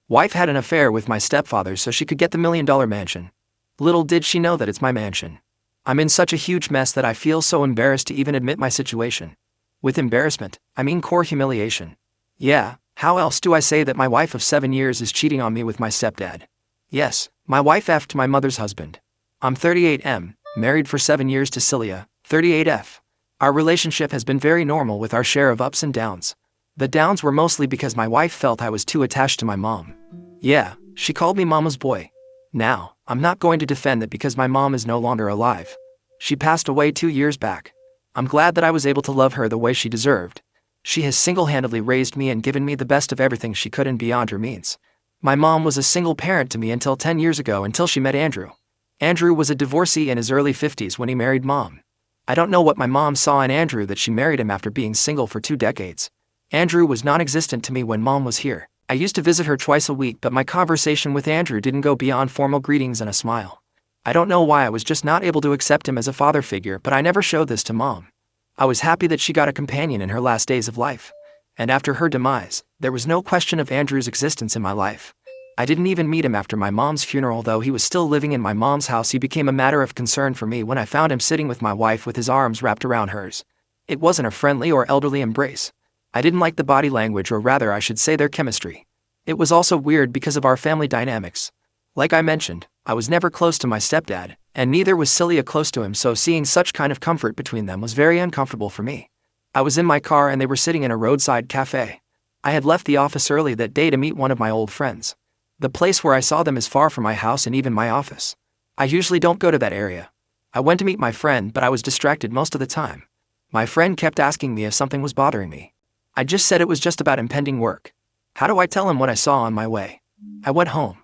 Wife had an affair with my stepfather so she could get the $1 million mansion. Little did she know that it's my mansion. I'm in such a huge mess that I feel so embarrassed to even admit my situation. With embarrassment, I mean core humiliation. Yeah, how else do I say that my wife of 7 years is cheating on me with my stepdad? Yes, my wife effed my mother's husband. I'm 38M, married for 7 years to Celia, 38F. Our relationship has been very normal with our share of ups and downs. The downs were mostly because my wife felt I was too attached to my mom. Yeah, she called me mama's boy. Now, I'm not going to defend that because my mom is no longer alive. She passed away 2 years back. I'm glad that I was able to love her the way she deserved. She has single-handedly raised me and given me the best of everything she could and beyond her means. My mom was a single parent to me until 10 years ago until she met Andrew. Andrew was a divorcee in his early 50s when he married Mom. I don't know what my mom saw in Andrew that she married him after being single for 2 decades. Andrew was non-existent to me when Mom was here. I used to visit her twice a week, but my conversation with Andrew didn't go beyond formal greetings and a smile. I don't know why I was just not able to accept him as a father figure, but I never showed this to Mom. I was happy that she got a companion in her last days of life. And after her demise, there was no question of Andrew's existence in my life. I didn't even meet him after my mom's funeral, though he was still living in my mom's house. He became a matter of concern for me when I found him sitting with my wife with his arms wrapped around hers. It wasn't a friendly or elderly embrace. I didn't like the body language, or rather I should say their chemistry. It was also weird because of our family dynamics. Like I mentioned, I was never close to my stepdad, and neither was Celia close to him, so seeing such kind of comfort between them was very uncomfortable for me. I was in my car and they were sitting in a roadside cafe. I had left the office early that day to meet one of my old friends. The place where I saw them is far from my house and even my office. I usually don't go to that area. I went to meet my friend, but I was distracted most of the time. My friend kept asking me if something was bothering me. I just said it was just about impending work. How do I tell him what I saw on my way? I went home.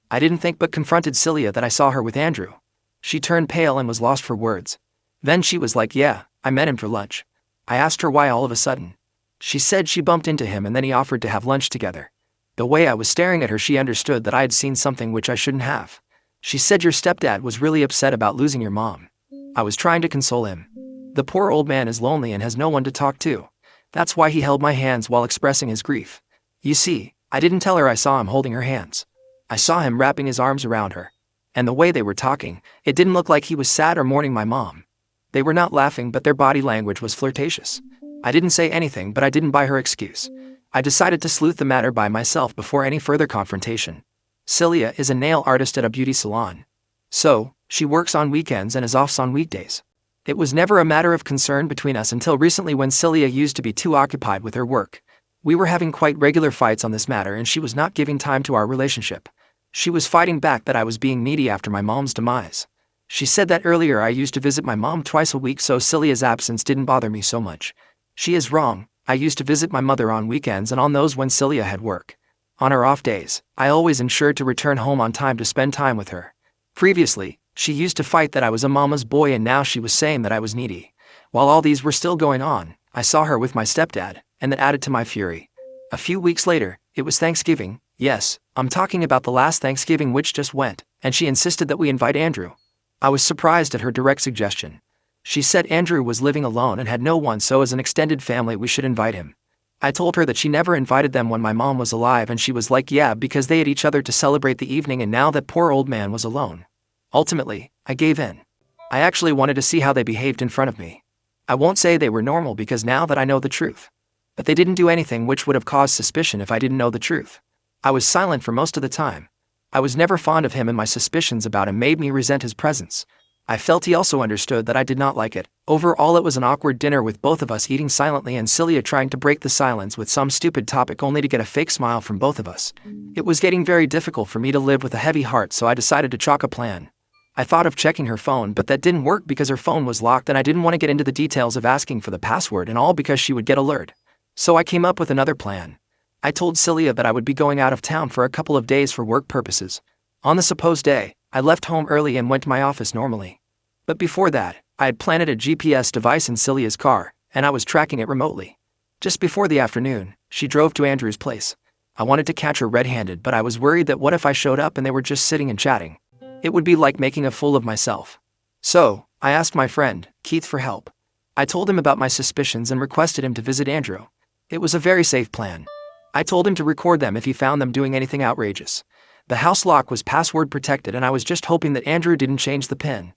I didn't think but confronted Celia that I saw her with Andrew. She turned pale and was lost for words. Then she was like, yeah, I met him for lunch. I asked her why all of a sudden. She said she bumped into him and then he offered to have lunch together. The way I was staring at her, she understood that I had seen something which I shouldn't have. She said your stepdad was really upset about losing your mom. I was trying to console him. The poor old man is lonely and has no one to talk to. That's why he held my hands while expressing his grief. You see, I didn't tell her I saw him holding her hands. I saw him wrapping his arms around her. And the way they were talking, it didn't look like he was sad or mourning my mom. They were not laughing, but their body language was flirtatious. I didn't say anything, but I didn't buy her excuse. I decided to sleuth the matter by myself before any further confrontation. Celia is a nail artist at a beauty salon. So, she works on weekends and is off on weekdays. It was never a matter of concern between us until recently, when Celia used to be too occupied with her work. We were having quite regular fights on this matter and she was not giving time to our relationship. She was fighting back that I was being needy after my mom's demise. She said that earlier I used to visit my mom twice a week, so Celia's absence didn't bother me so much. She is wrong. I used to visit my mother on weekends and on those when Celia had work. On her off days, I always ensured to return home on time to spend time with her. Previously, she used to fight that I was a mama's boy and now she was saying that I was needy. While all these were still going on, I saw her with my stepdad, and that added to my fury. A few weeks later, it was Thanksgiving. Yes, I'm talking about the last Thanksgiving which just went, and she insisted that we invite Andrew. I was surprised at her direct suggestion. She said Andrew was living alone and had no one, so as an extended family we should invite him. I told her that she never invited them when my mom was alive, and she was like, yeah, because they had each other to celebrate the evening and now that poor old man was alone. Ultimately, I gave in. I actually wanted to see how they behaved in front of me. I won't say they were normal because now that I know the truth. But they didn't do anything which would have caused suspicion if I didn't know the truth. I was silent for most of the time. I was never fond of him and my suspicions about him made me resent his presence. I felt he also understood that I did not like it. Overall, it was an awkward dinner with both of us eating silently and Celia trying to break the silence with some stupid topic only to get a fake smile from both of us. It was getting very difficult for me to live with a heavy heart, so I decided to chalk a plan. I thought of checking her phone, but that didn't work because her phone was locked and I didn't want to get into the details of asking for the password and all because she would get alert. So I came up with another plan. I told Celia that I would be going out of town for a couple of days for work purposes. On the supposed day, I left home early and went to my office normally. But before that, I had planted a GPS device in Celia's car, and I was tracking it remotely. Just before the afternoon, she drove to Andrew's place. I wanted to catch her red-handed, but I was worried that what if I showed up and they were just sitting and chatting? It would be like making a fool of myself. So, I asked my friend, Keith, for help. I told him about my suspicions and requested him to visit Andrew. It was a very safe plan. I told him to record them if he found them doing anything outrageous. The house lock was password protected and I was just hoping that Andrew didn't change the PIN.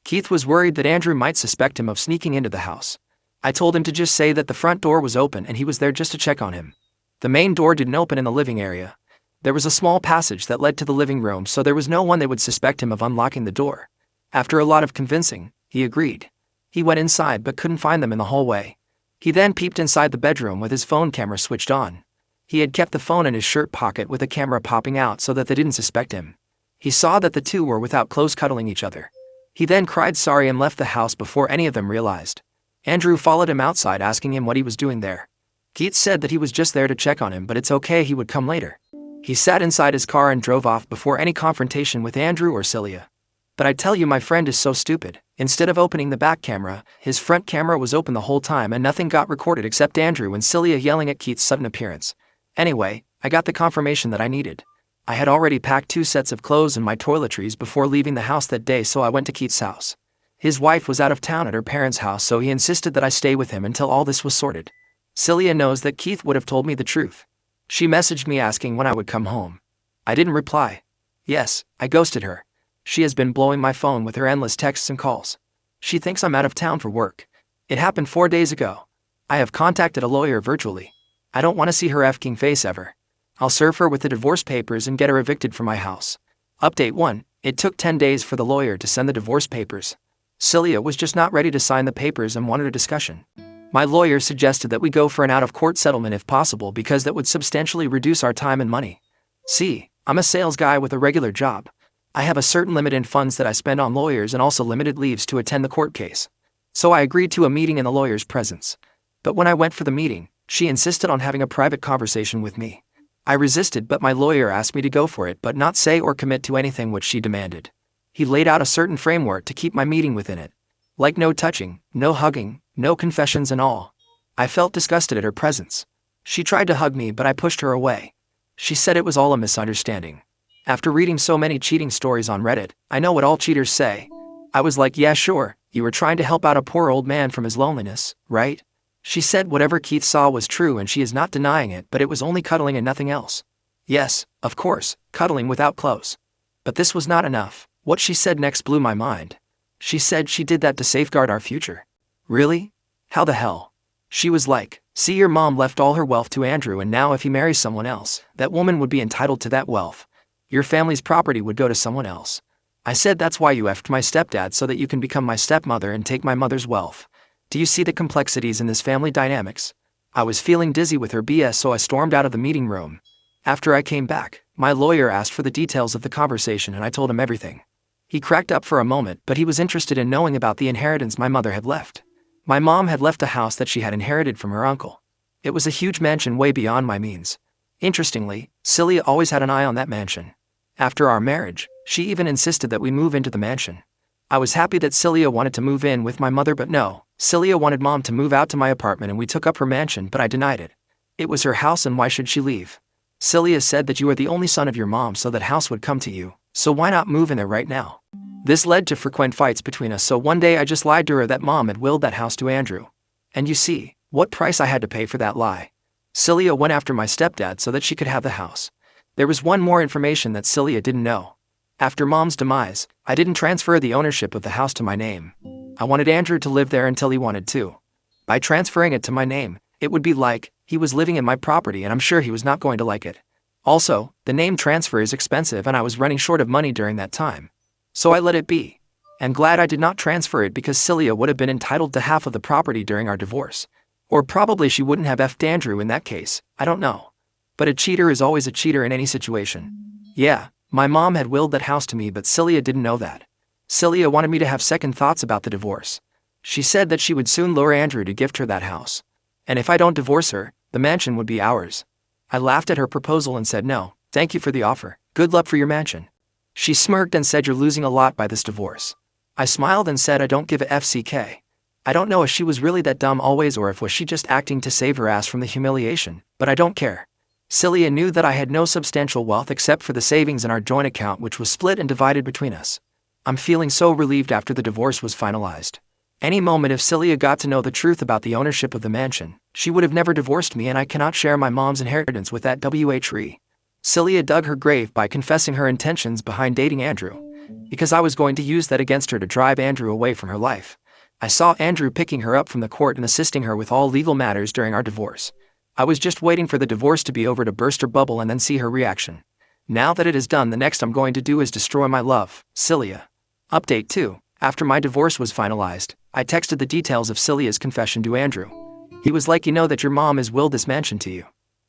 Keith was worried that Andrew might suspect him of sneaking into the house. I told him to just say that the front door was open and he was there just to check on him. The main door didn't open in the living area. There was a small passage that led to the living room, so there was no one that would suspect him of unlocking the door. After a lot of convincing, he agreed. He went inside but couldn't find them in the hallway. He then peeped inside the bedroom with his phone camera switched on. He had kept the phone in his shirt pocket with a camera popping out so that they didn't suspect him. He saw that the two were without clothes cuddling each other. He then cried sorry and left the house before any of them realized. Andrew followed him outside asking him what he was doing there. Keith said that he was just there to check on him, but it's okay, he would come later. He sat inside his car and drove off before any confrontation with Andrew or Celia. But I tell you, my friend is so stupid. Instead of opening the back camera, his front camera was open the whole time and nothing got recorded except Andrew and Celia yelling at Keith's sudden appearance. Anyway, I got the confirmation that I needed. I had already packed 2 sets of clothes and my toiletries before leaving the house that day, so I went to Keith's house. His wife was out of town at her parents' house, so he insisted that I stay with him until all this was sorted. Celia knows that Keith would have told me the truth. She messaged me asking when I would come home. I didn't reply. Yes, I ghosted her. She has been blowing my phone with her endless texts and calls. She thinks I'm out of town for work. It happened 4 days ago. I have contacted a lawyer virtually. I don't want to see her f***ing face ever. I'll serve her with the divorce papers and get her evicted from my house. Update 1. It took 10 days for the lawyer to send the divorce papers. Celia was just not ready to sign the papers and wanted a discussion. My lawyer suggested that we go for an out-of-court settlement if possible because that would substantially reduce our time and money. See, I'm a sales guy with a regular job. I have a certain limit in funds that I spend on lawyers and also limited leaves to attend the court case. So I agreed to a meeting in the lawyer's presence. But when I went for the meeting, she insisted on having a private conversation with me. I resisted, but my lawyer asked me to go for it but not say or commit to anything which she demanded. He laid out a certain framework to keep my meeting within it. Like no touching, no hugging, no confessions and all. I felt disgusted at her presence. She tried to hug me but I pushed her away. She said it was all a misunderstanding. After reading so many cheating stories on Reddit, I know what all cheaters say. I was like, yeah sure, you were trying to help out a poor old man from his loneliness, right? She said whatever Keith saw was true and she is not denying it, but it was only cuddling and nothing else. Yes, of course, cuddling without clothes. But this was not enough. What she said next blew my mind. She said she did that to safeguard our future. Really? How the hell? She was like, see, your mom left all her wealth to Andrew and now if he marries someone else, that woman would be entitled to that wealth. Your family's property would go to someone else. I said that's why you effed my stepdad so that you can become my stepmother and take my mother's wealth. Do you see the complexities in this family dynamics? I was feeling dizzy with her BS, so I stormed out of the meeting room. After I came back, my lawyer asked for the details of the conversation and I told him everything. He cracked up for a moment, but he was interested in knowing about the inheritance my mother had left. My mom had left a house that she had inherited from her uncle. It was a huge mansion way beyond my means. Interestingly, Celia always had an eye on that mansion. After our marriage, she even insisted that we move into the mansion. I was happy that Celia wanted to move in with my mother, but no, Celia wanted mom to move out to my apartment and we took up her mansion, but I denied it. It was her house and why should she leave? Celia said that you are the only son of your mom, so that house would come to you, so why not move in there right now? This led to frequent fights between us, so one day I just lied to her that mom had willed that house to Andrew. And you see, what price I had to pay for that lie. Celia went after my stepdad so that she could have the house. There was one more information that Celia didn't know. After mom's demise, I didn't transfer the ownership of the house to my name. I wanted Andrew to live there until he wanted to. By transferring it to my name, it would be like he was living in my property and I'm sure he was not going to like it. Also, the name transfer is expensive and I was running short of money during that time. So I let it be. And glad I did not transfer it because Celia would have been entitled to half of the property during our divorce. Or probably she wouldn't have effed Andrew in that case, I don't know. But a cheater is always a cheater in any situation. Yeah, my mom had willed that house to me, but Celia didn't know that. Celia wanted me to have second thoughts about the divorce. She said that she would soon lure Andrew to gift her that house. And if I don't divorce her, the mansion would be ours. I laughed at her proposal and said no, thank you for the offer, good luck for your mansion. She smirked and said you're losing a lot by this divorce. I smiled and said I don't give a FCK. I don't know if she was really that dumb always or if was she just acting to save her ass from the humiliation, but I don't care. Celia knew that I had no substantial wealth except for the savings in our joint account, which was split and divided between us. I'm feeling so relieved after the divorce was finalized. Any moment if Celia got to know the truth about the ownership of the mansion, she would have never divorced me, and I cannot share my mom's inheritance with that wh. Celia dug her grave by confessing her intentions behind dating Andrew, because I was going to use that against her to drive Andrew away from her life. I saw Andrew picking her up from the court and assisting her with all legal matters during our divorce. I was just waiting for the divorce to be over to burst her bubble and then see her reaction. Now that it is done, the next I'm going to do is destroy my love, Celia. Update 2. After my divorce was finalized, I texted the details of Celia's confession to Andrew. He was like, you know that your mom has willed this mansion to you.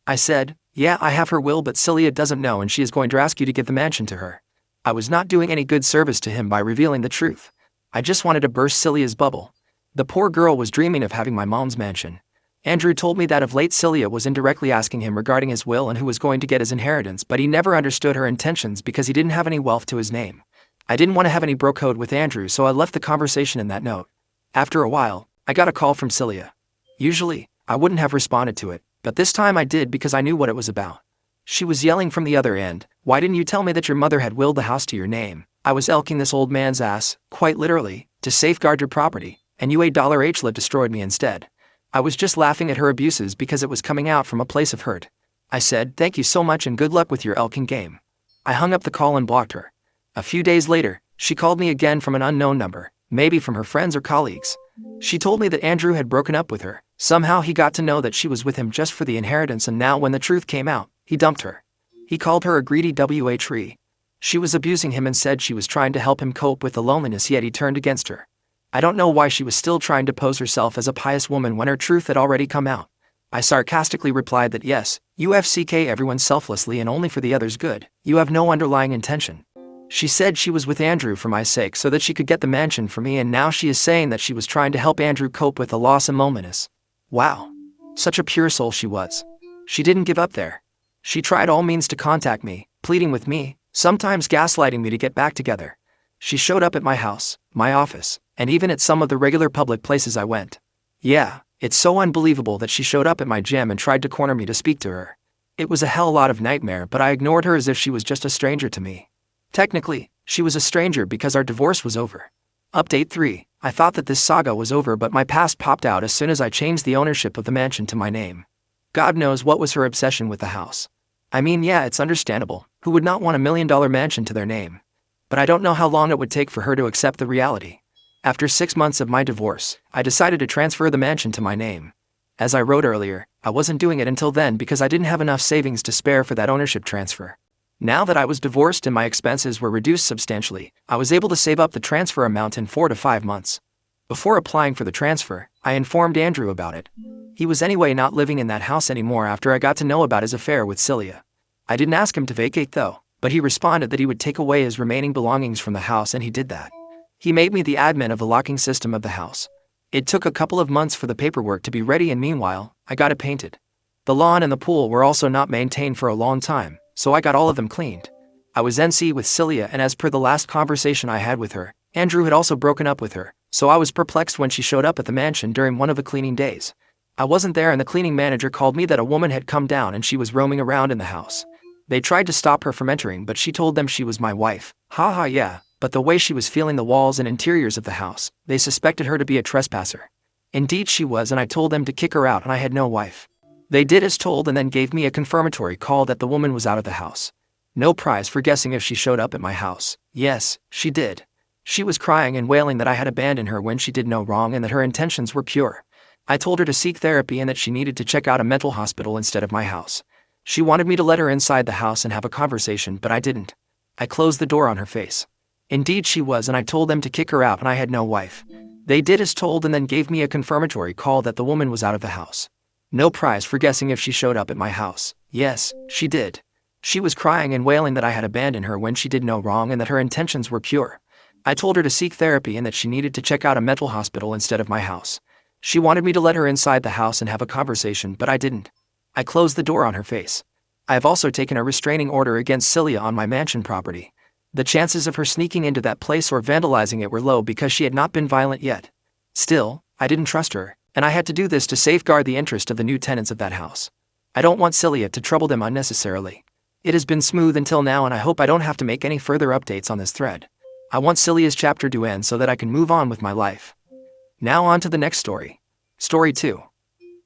I said, yeah, I have her will, but Celia doesn't know and she is going to ask you to give the mansion to her. I was not doing any good service to him by revealing the truth. I just wanted to burst Celia's bubble. The poor girl was dreaming of having my mom's mansion. Andrew told me that of late Celia was indirectly asking him regarding his will and who was going to get his inheritance, but he never understood her intentions because he didn't have any wealth to his name. I didn't want to have any bro code with Andrew, so I left the conversation in that note. After a while, I got a call from Celia. Usually, I wouldn't have responded to it, but this time I did because I knew what it was about. She was yelling from the other end, "Why didn't you tell me that your mother had willed the house to your name? I was elking this old man's ass, quite literally, to safeguard your property, and you $8 destroyed me instead." I was just laughing at her abuses because it was coming out from a place of hurt. I said, "Thank you so much and good luck with your elking game." I hung up the call and blocked her. A few days later, she called me again from an unknown number, maybe from her friends or colleagues. She told me that Andrew had broken up with her. Somehow he got to know that she was with him just for the inheritance, and now when the truth came out, he dumped her. He called her a greedy wh. She was abusing him and said she was trying to help him cope with the loneliness, yet he turned against her. I don't know why she was still trying to pose herself as a pious woman when her truth had already come out. I sarcastically replied that yes, UFCK everyone selflessly and only for the other's good. You have no underlying intention. She said she was with Andrew for my sake so that she could get the mansion for me, and now she is saying that she was trying to help Andrew cope with the loss and loneliness. Wow. Such a pure soul she was. She didn't give up there. She tried all means to contact me, pleading with me, sometimes gaslighting me to get back together. She showed up at my house, my office, and even at some of the regular public places I went. Yeah, it's so unbelievable that she showed up at my gym and tried to corner me to speak to her. It was a hell lot of nightmare, but I ignored her as if she was just a stranger to me. Technically, she was a stranger because our divorce was over. Update 3. I thought that this saga was over, but my past popped out as soon as I changed the ownership of the mansion to my name. God knows what was her obsession with the house. I mean, yeah, it's understandable. Who would not want $1 million mansion to their name? But I don't know how long it would take for her to accept the reality. After 6 months of my divorce, I decided to transfer the mansion to my name. As I wrote earlier, I wasn't doing it until then because I didn't have enough savings to spare for that ownership transfer. Now that I was divorced and my expenses were reduced substantially, I was able to save up the transfer amount in 4 to 5 months. Before applying for the transfer, I informed Andrew about it. He was anyway not living in that house anymore after I got to know about his affair with Celia. I didn't ask him to vacate though, but he responded that he would take away his remaining belongings from the house, and he did that. He made me the admin of the locking system of the house. It took a couple of months for the paperwork to be ready, and meanwhile, I got it painted. The lawn and the pool were also not maintained for a long time, so I got all of them cleaned. I was NC with Celia, and as per the last conversation I had with her, Andrew had also broken up with her, so I was perplexed when she showed up at the mansion during one of the cleaning days. I wasn't there, and the cleaning manager called me that a woman had come down and she was roaming around in the house. They tried to stop her from entering, but she told them she was my wife. Haha, yeah, but the way she was feeling the walls and interiors of the house, they suspected her to be a trespasser. Indeed she was, and I told them to kick her out, and I had no wife. They did as told and then gave me a confirmatory call that the woman was out of the house. No prize for guessing if she showed up at my house. Yes, she did. She was crying and wailing that I had abandoned her when she did no wrong and that her intentions were pure. I told her to seek therapy and that she needed to check out a mental hospital instead of my house. She wanted me to let her inside the house and have a conversation, but I didn't. I closed the door on her face. Indeed she was, and I told them to kick her out, and I had no wife. They did as told and then gave me a confirmatory call that the woman was out of the house. No prize for guessing if she showed up at my house. Yes, she did. She was crying and wailing that I had abandoned her when she did no wrong and that her intentions were pure. I told her to seek therapy and that she needed to check out a mental hospital instead of my house. She wanted me to let her inside the house and have a conversation, but I didn't. I closed the door on her face. I have also taken a restraining order against Celia on my mansion property. The chances of her sneaking into that place or vandalizing it were low because she had not been violent yet. Still, I didn't trust her, and I had to do this to safeguard the interest of the new tenants of that house. I don't want Celia to trouble them unnecessarily. It has been smooth until now, and I hope I don't have to make any further updates on this thread. I want Celia's chapter to end so that I can move on with my life. Now on to the next story. Story 2.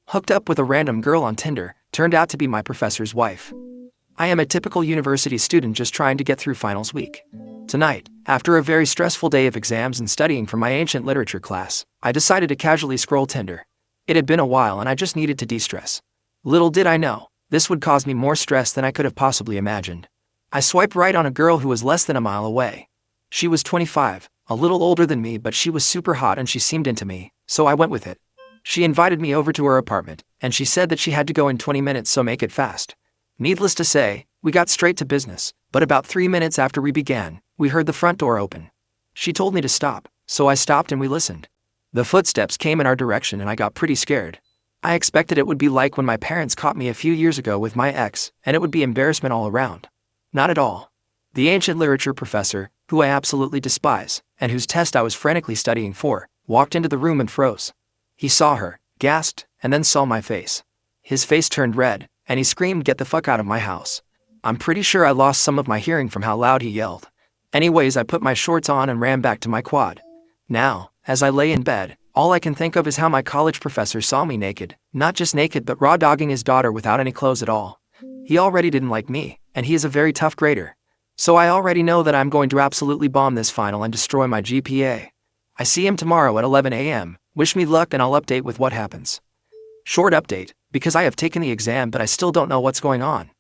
Hooked up with a random girl on Tinder, turned out to be my professor's wife. I am a typical university student just trying to get through finals week. Tonight, after a very stressful day of exams and studying for my ancient literature class, I decided to casually scroll Tinder. It had been a while and I just needed to de-stress. Little did I know, this would cause me more stress than I could have possibly imagined. I swiped right on a girl who was less than a mile away. She was 25, a little older than me, but she was super hot and she seemed into me, so I went with it. She invited me over to her apartment, and she said that she had to go in 20 minutes, so make it fast. Needless to say, we got straight to business, but about 3 minutes after we began, we heard the front door open. She told me to stop, so I stopped and we listened. The footsteps came in our direction and I got pretty scared. I expected it would be like when my parents caught me a few years ago with my ex, and it would be embarrassment all around. Not at all. The ancient literature professor, who I absolutely despise, and whose test I was frantically studying for, walked into the room and froze. He saw her, gasped, and then saw my face. His face turned red, and he screamed, "Get the fuck out of my house." I'm pretty sure I lost some of my hearing from how loud he yelled. Anyways, I put my shorts on and ran back to my quad. Now, as I lay in bed, all I can think of is how my college professor saw me naked, not just naked but raw dogging his daughter without any clothes at all. He already didn't like me, and he is a very tough grader. So I already know that I'm going to absolutely bomb this final and destroy my GPA. I see him tomorrow at 11 a.m. Wish me luck and I'll update with what happens. Short update, because I have taken the exam but I still don't know what's going on.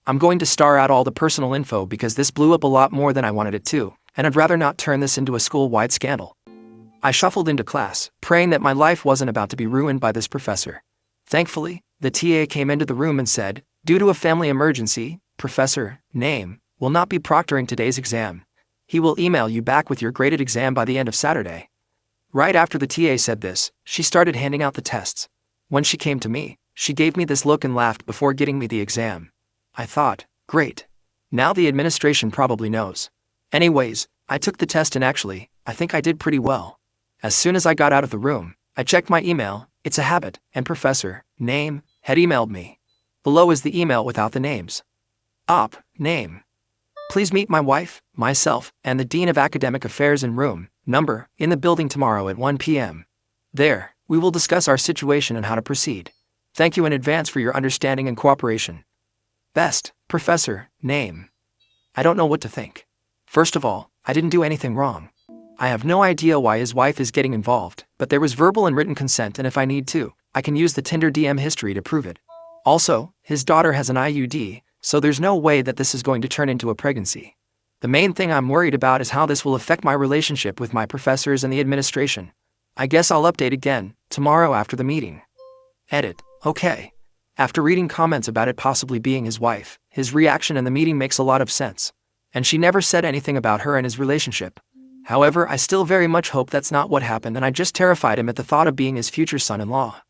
I'm going to star out all the personal info because this blew up a lot more than I wanted it to, and I'd rather not turn this into a school-wide scandal. I shuffled into class, praying that my life wasn't about to be ruined by this professor. Thankfully, the TA came into the room and said, "Due to a family emergency, Professor, name, will not be proctoring today's exam. He will email you back with your graded exam by the end of Saturday." Right after the TA said this, she started handing out the tests. When she came to me, she gave me this look and laughed before getting me the exam. I thought, great. Now the administration probably knows. Anyways, I took the test and actually, I think I did pretty well. As soon as I got out of the room, I checked my email, it's a habit, and Professor, name, had emailed me. Below is the email without the names. Op, name. Please meet my wife, myself, and the Dean of Academic Affairs in room, number, in the building tomorrow at 1 p.m. There, we will discuss our situation and how to proceed. Thank you in advance for your understanding and cooperation. Best, Professor, name. I don't know what to think. First of all, I didn't do anything wrong. I have no idea why his wife is getting involved, but there was verbal and written consent, and if I need to, I can use the Tinder DM history to prove it. Also, his daughter has an IUD, so there's no way that this is going to turn into a pregnancy. The main thing I'm worried about is how this will affect my relationship with my professors and the administration. I guess I'll update again, tomorrow after the meeting. Edit, okay. After reading comments about it possibly being his wife, his reaction in the meeting makes a lot of sense. And she never said anything about her and his relationship. However, I still very much hope that's not what happened, and I just terrified him at the thought of being his future son-in-law.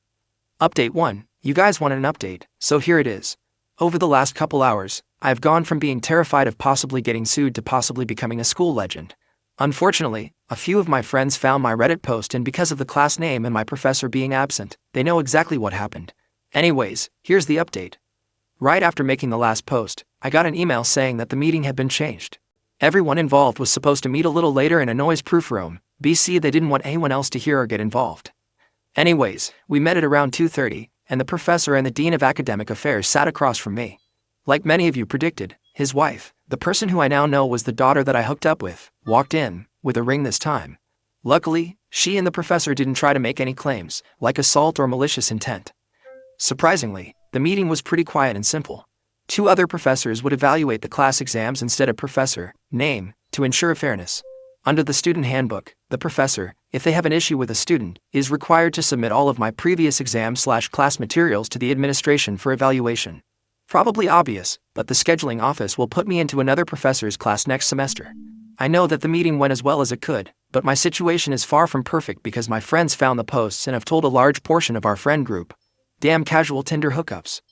Update 1, you guys wanted an update, so here it is. Over the last couple hours, I've gone from being terrified of possibly getting sued to possibly becoming a school legend. Unfortunately, a few of my friends found my Reddit post, and because of the class name and my professor being absent, they know exactly what happened. Anyways, here's the update. Right after making the last post, I got an email saying that the meeting had been changed. Everyone involved was supposed to meet a little later in a noise-proof room. BC, they didn't want anyone else to hear or get involved. Anyways, we met at around 2:30, and the professor and the Dean of Academic Affairs sat across from me. Like many of you predicted, his wife, the person who I now know was the daughter that I hooked up with, walked in, with a ring this time. Luckily, she and the professor didn't try to make any claims, like assault or malicious intent. Surprisingly, the meeting was pretty quiet and simple. 2 other professors would evaluate the class exams instead of professor, name, to ensure fairness. Under the student handbook, the professor, if they have an issue with a student, is required to submit all of my previous exam/class materials to the administration for evaluation. Probably obvious, but the scheduling office will put me into another professor's class next semester. I know that the meeting went as well as it could, but my situation is far from perfect because my friends found the posts and have told a large portion of our friend group. Damn casual Tinder hookups.